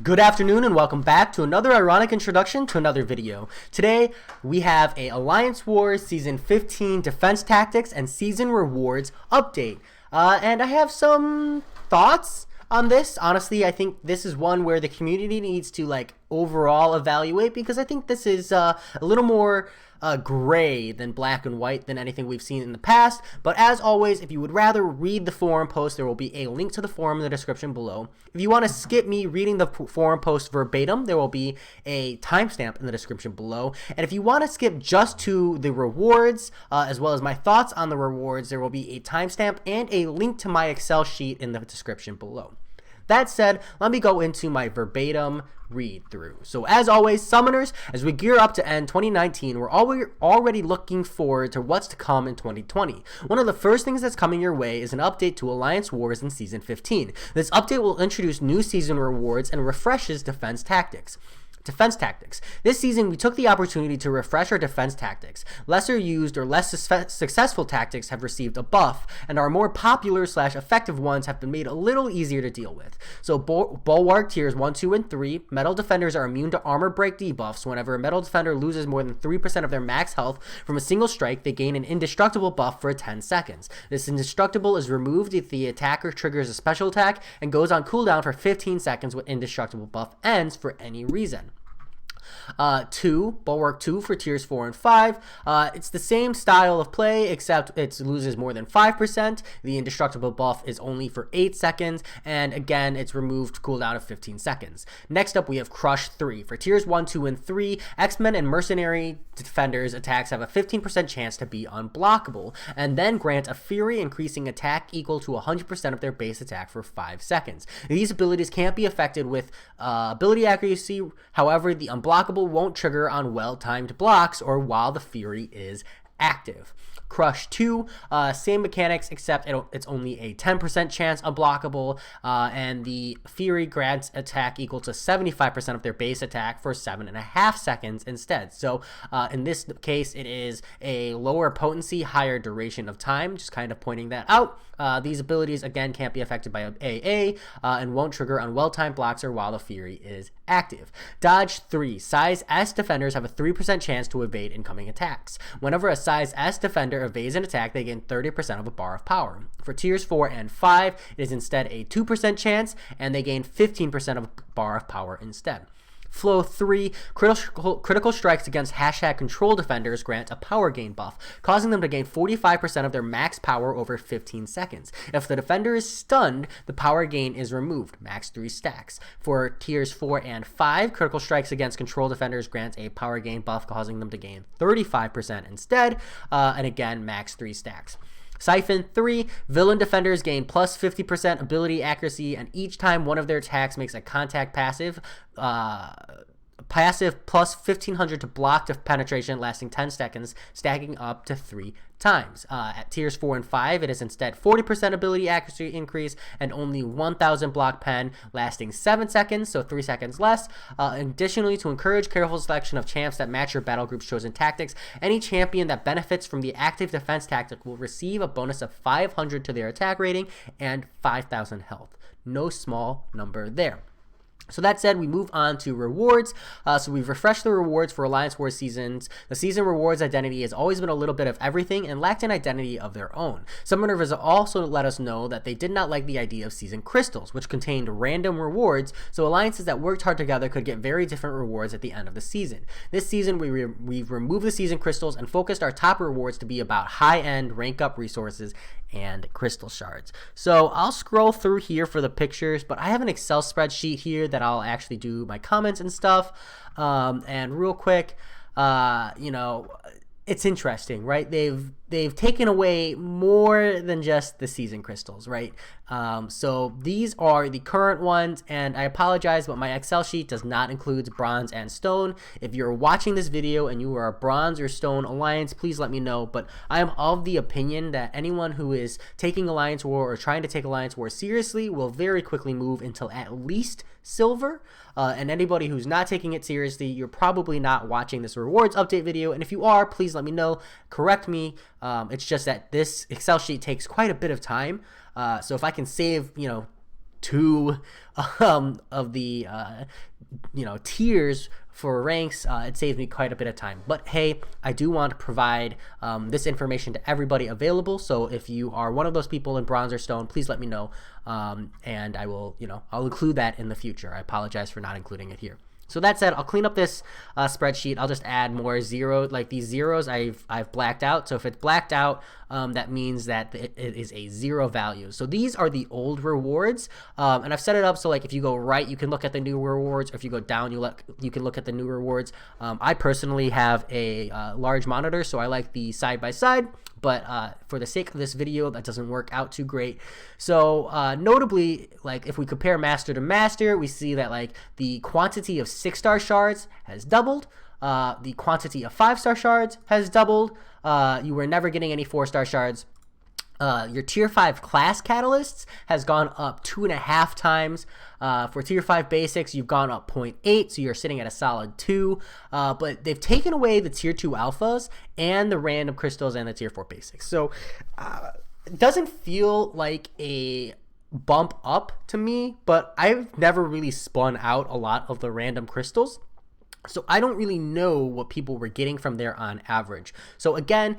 Good afternoon and welcome back to another ironic introduction to another video. Today we have a Alliance Wars Season 15 Defense Tactics and Season Rewards update. And I have some thoughts on this. Honestly, I think this is one where the community needs to overall evaluate, because I think this is a little more gray than black and white than anything we've seen in the past. But as always, if you would rather read the forum post, there will be a link to the forum in the description below. If you want to skip me reading the forum post verbatim, there will be a timestamp in the description below. And if you want to skip just to the rewards, as well as my thoughts on the rewards, there will be a timestamp and a link to my Excel sheet in the description below. That said, let me go into my verbatim read through. So as always, summoners, as we gear up to end 2019, we're already looking forward to what's to come in 2020. One of the first things that's coming your way is an update to Alliance Wars in Season 15. This update will introduce new season rewards and refreshes defense tactics. This season, we took the opportunity to refresh our defense tactics. Lesser used or less successful tactics have received a buff, and our more popular / effective ones have been made a little easier to deal with. So Bulwark tiers 1, 2, and 3, metal defenders are immune to armor break debuffs. Whenever a metal defender loses more than 3% of their max health from a single strike, they gain an indestructible buff for 10 seconds. This indestructible is removed if the attacker triggers a special attack and goes on cooldown for 15 seconds when indestructible buff ends for any reason. 2, Bulwark 2 for tiers 4 and 5. It's the same style of play, except it loses more than 5%. The indestructible buff is only for 8 seconds, and again, it's removed cooldown of 15 seconds. Next up, we have Crush 3. For tiers 1, 2, and 3, X-Men and Mercenary Defenders attacks have a 15% chance to be unblockable, and then grant a Fury, increasing attack equal to 100% of their base attack for 5 seconds. These abilities can't be affected with ability accuracy. However, the unblockable won't trigger on well-timed blocks or while the Fury is active. Crush 2, same mechanics, except it's only a 10% chance unblockable, and the Fury grants attack equal to 75% of their base attack for 7.5 seconds instead. So in this case, it is a lower potency, higher duration of time, just kind of pointing that out. These abilities, again, can't be affected by AA and won't trigger on well-timed blocks or while the Fury is active. Dodge 3, size S defenders have a 3% chance to evade incoming attacks. Whenever a size S defender evades an attack, they gain 30% of a bar of power. For tiers 4 and 5, it is instead a 2% chance, and they gain 15% of a bar of power instead. Flow 3, critical strikes against #control defenders grant a power gain buff, causing them to gain 45% of their max power over 15 seconds. If the defender is stunned, the power gain is removed, max 3 stacks. For tiers 4 and 5, critical strikes against control defenders grant a power gain buff, causing them to gain 35% instead, and again, max 3 stacks. Siphon 3, villain defenders gain plus 50% ability accuracy, and each time one of their attacks makes a contact passive plus 1500 to block to penetration, lasting 10 seconds, stacking up to 3 times. At tiers 4 and 5, it is instead 40% ability accuracy increase and only 1000 block pen, lasting 7 seconds, so 3 seconds less. Additionally, to encourage careful selection of champs that match your battle group's chosen tactics, any champion that benefits from the active defense tactic will receive a bonus of 500 to their attack rating and 5000 health. No small number there. So that said, we move on to rewards. So we've refreshed the rewards for Alliance Wars seasons. The season rewards identity has always been a little bit of everything and lacked an identity of their own. Summoners has also let us know that they did not like the idea of season crystals, which contained random rewards, so alliances that worked hard together could get very different rewards at the end of the season. This season, we've removed the season crystals and focused our top rewards to be about high-end rank-up resources and crystal shards. So I'll scroll through here for the pictures, but I have an Excel spreadsheet here that I'll actually do my comments and stuff. And real quick, it's interesting, right? They've taken away more than just the season crystals, right? So these are the current ones, and I apologize, but my Excel sheet does not include bronze and stone. If you're watching this video and you are a bronze or stone alliance, please let me know. But I am of the opinion that anyone who is taking Alliance War or trying to take Alliance War seriously will very quickly move until at least silver. And anybody who's not taking it seriously, you're probably not watching this rewards update video. And if you are, please let me know, correct me. It's just that this Excel sheet takes quite a bit of time. So if I can save, two of the tiers for ranks, it saves me quite a bit of time. But hey, I do want to provide this information to everybody available. So if you are one of those people in bronze or stone, please let me know, and I will, I'll include that in the future. I apologize for not including it here. So that said, I'll clean up this spreadsheet. I'll just add more zeros. Like these zeros I've blacked out. So if it's blacked out, that means that it is a 0 value. So these are the old rewards, and I've set it up so like if you go right, you can look at the new rewards, or if you go down, you can look at the new rewards. I personally have a large monitor, so I like the side by side. But for the sake of this video, that doesn't work out too great. So notably, like if we compare master to master, we see that like the quantity of 6-star shards has doubled. The quantity of 5-star shards has doubled. You were never getting any 4-star shards. Your tier 5 class catalysts has gone up 2.5 times. For tier 5 basics, you've gone up 0.8, so you're sitting at a solid 2. But they've taken away the tier 2 alphas and the random crystals and the tier 4 basics. So it doesn't feel like a bump up to me, but I've never really spun out a lot of the random crystals. So I don't really know what people were getting from there on average. So again,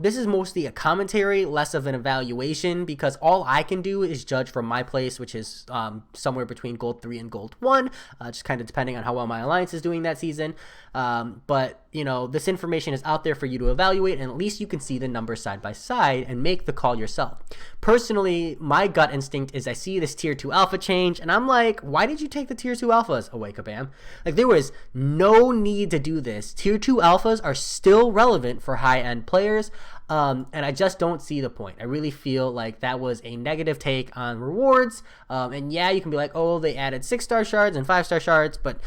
this is mostly a commentary, less of an evaluation, because all I can do is judge from my place, which is somewhere between gold 3 and gold 1, just kind of depending on how well my alliance is doing that season. But this information is out there for you to evaluate, and at least you can see the numbers side by side and make the call yourself. Personally, my gut instinct is I see this tier 2 alpha change, and I'm like, why did you take the tier 2 alphas away, Kabam? Like, there was no need to do this. Tier 2 alphas are still relevant for high-end players, and I just don't see the point. I really feel like that was a negative take on rewards, and yeah, you can be like, oh, they added 6-star shards and 5-star shards, but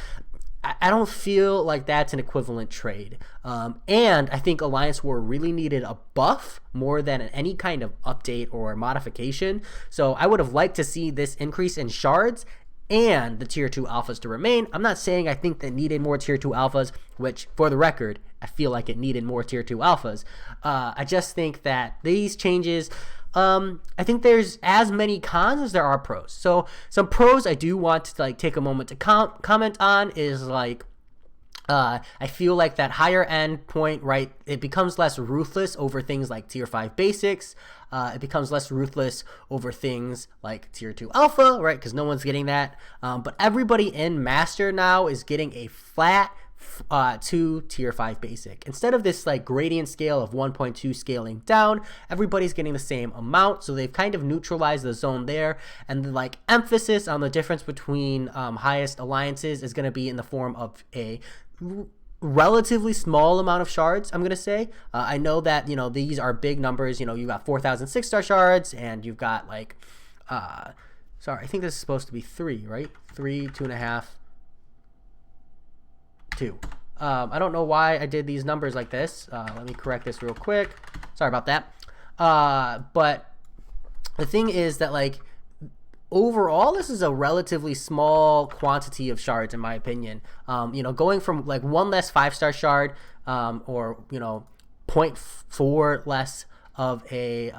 I don't feel like that's an equivalent trade. And I think Alliance War really needed a buff more than any kind of update or modification. So I would have liked to see this increase in shards and the tier 2 alphas to remain. I'm not saying I think they needed more tier 2 alphas, which for the record, I feel like it needed more tier 2 alphas. I just think that these changes, I think there's as many cons as there are pros. So some pros I do want to like take a moment to comment on is like, I feel like that higher end point, right, it becomes less ruthless over things like tier 5 basics. It becomes less ruthless over things like tier 2 alpha, right, because no one's getting that. But everybody in master now is getting a flat 2 tier 5 basic. Instead of this like gradient scale of 1.2 scaling down, everybody's getting the same amount. So they've kind of neutralized the zone there, and the like emphasis on the difference between highest alliances is going to be in the form of a relatively small amount of shards, I'm gonna say. I know that these are big numbers. You've got 4,000 6-star shards, and you've got like sorry, I think this is supposed to be 3, right? 3, 2.5, 2. I don't know why I did these numbers like this. Let me correct this real quick. Sorry about that. But the thing is that like overall, this is a relatively small quantity of shards, in my opinion. Going from like 1 less 5-star shard, or 0.4 less of a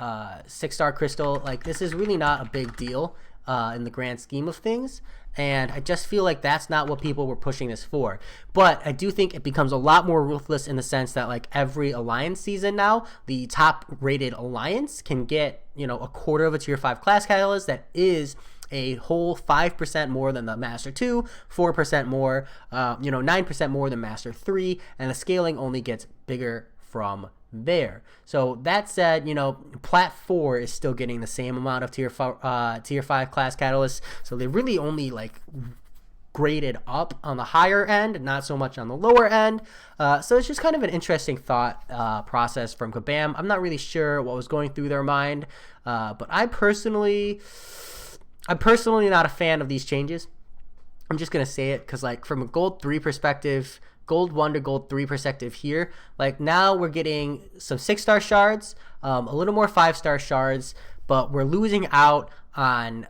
6-star crystal, like this is really not a big deal in the grand scheme of things. And I just feel like that's not what people were pushing this for. But I do think it becomes a lot more ruthless in the sense that like every alliance season now, the top rated alliance can get, a quarter of a tier 5 class catalyst that is a whole 5% more than the master 2, 4% more, 9% more than master 3, and the scaling only gets bigger from there. So that said, plat 4 is still getting the same amount of tier 5 class catalysts. So they really only like graded up on the higher end, not so much on the lower end. So it's just kind of an interesting thought process from Kabam. I'm not really sure what was going through their mind, but I'm personally not a fan of these changes. I'm just gonna say it because like from a gold 3 perspective, gold 1 to gold 3 perspective here, like now we're getting some 6-star shards, a little more 5-star shards, but we're losing out on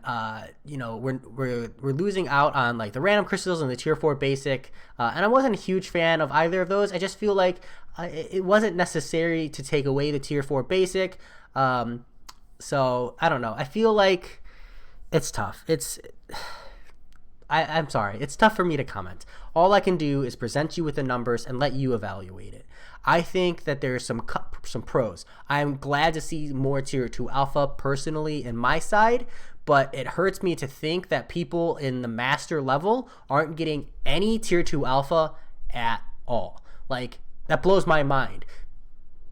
we're losing out on like the random crystals and the tier 4 basic, and I wasn't a huge fan of either of those. I just feel like it wasn't necessary to take away the tier 4 basic. So I don't know, I feel like It's tough. I'm sorry. It's tough for me to comment. All I can do is present you with the numbers and let you evaluate it. I think that there's some pros. I'm glad to see more tier 2 alpha personally in my side, but it hurts me to think that people in the master level aren't getting any tier 2 alpha at all. Like, that blows my mind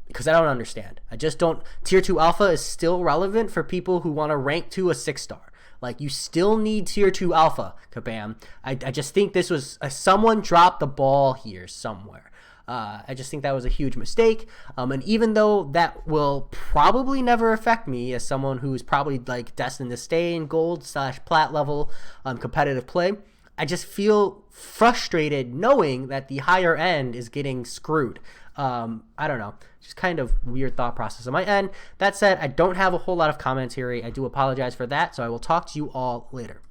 because I don't understand. I just don't. Tier 2 alpha is still relevant for people who want to rank to a 6-star. Like, you still need tier 2 alpha, Kabam. I just think this was someone dropped the ball here somewhere. I just think that was a huge mistake. And even though that will probably never affect me as someone who's probably like destined to stay in gold/plat level competitive play, I just feel frustrated knowing that the higher end is getting screwed. I don't know. Just kind of weird thought process on my end. That said, I don't have a whole lot of commentary. I do apologize for that, so I will talk to you all later.